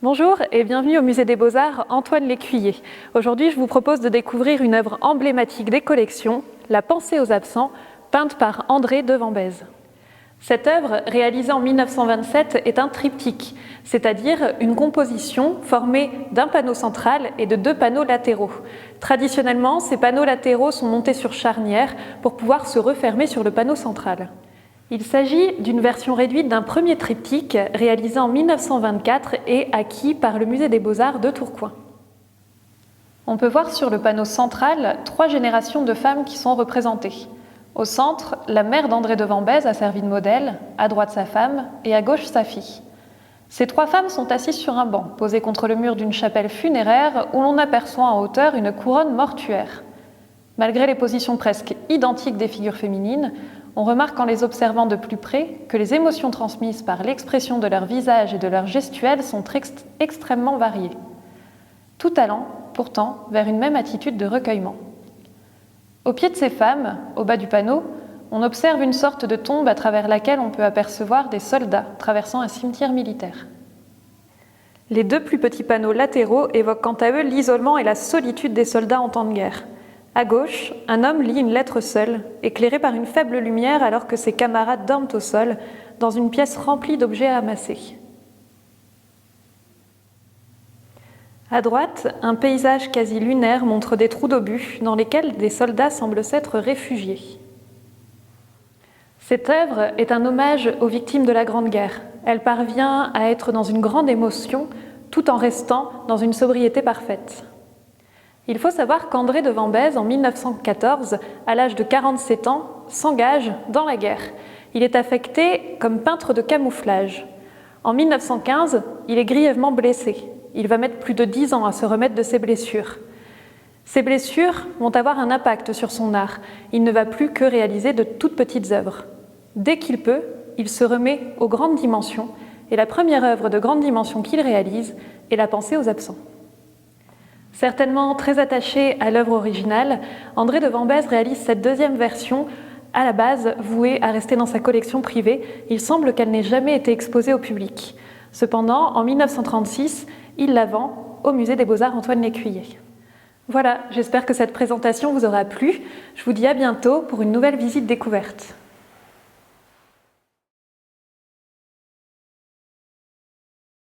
Bonjour et bienvenue au Musée des Beaux-Arts Antoine Lécuyer. Aujourd'hui, je vous propose de découvrir une œuvre emblématique des collections, La Pensée aux absents, peinte par André de Vambèze. Cette œuvre, réalisée en 1927, est un triptyque, c'est-à-dire une composition formée d'un panneau central et de deux panneaux latéraux. Traditionnellement, ces panneaux latéraux sont montés sur charnière pour pouvoir se refermer sur le panneau central. Il s'agit d'une version réduite d'un premier triptyque réalisé en 1924 et acquis par le Musée des Beaux-Arts de Tourcoing. On peut voir sur le panneau central 3 générations de femmes qui sont représentées. Au centre, la mère d'André de Vambèze a servi de modèle, à droite sa femme et à gauche sa fille. Ces 3 femmes sont assises sur un banc, posé contre le mur d'une chapelle funéraire où l'on aperçoit en hauteur une couronne mortuaire. Malgré les positions presque identiques des figures féminines, on remarque en les observant de plus près que les émotions transmises par l'expression de leur visage et de leur gestuelle sont extrêmement variées. Tout allant, pourtant, vers une même attitude de recueillement. Au pied de ces femmes, au bas du panneau, on observe une sorte de tombe à travers laquelle on peut apercevoir des soldats traversant un cimetière militaire. Les 2 plus petits panneaux latéraux évoquent quant à eux l'isolement et la solitude des soldats en temps de guerre. À gauche, un homme lit une lettre seul, éclairé par une faible lumière alors que ses camarades dorment au sol, dans une pièce remplie d'objets amassés. À droite, un paysage quasi lunaire montre des trous d'obus dans lesquels des soldats semblent s'être réfugiés. Cette œuvre est un hommage aux victimes de la Grande Guerre. Elle parvient à être dans une grande émotion tout en restant dans une sobriété parfaite. Il faut savoir qu'André de Vambèze, en 1914, à l'âge de 47 ans, s'engage dans la guerre. Il est affecté comme peintre de camouflage. En 1915, il est grièvement blessé. Il va mettre plus de 10 ans à se remettre de ses blessures. Ces blessures vont avoir un impact sur son art. Il ne va plus que réaliser de toutes petites œuvres. Dès qu'il peut, il se remet aux grandes dimensions, et la première œuvre de grande dimension qu'il réalise est La Pensée aux absents. Certainement très attaché à l'œuvre originale, André de Vambèze réalise cette deuxième version, à la base vouée à rester dans sa collection privée. Il semble qu'elle n'ait jamais été exposée au public. Cependant, en 1936, il la vend au Musée des Beaux-Arts Antoine Lécuyer. Voilà, j'espère que cette présentation vous aura plu. Je vous dis à bientôt pour une nouvelle visite découverte.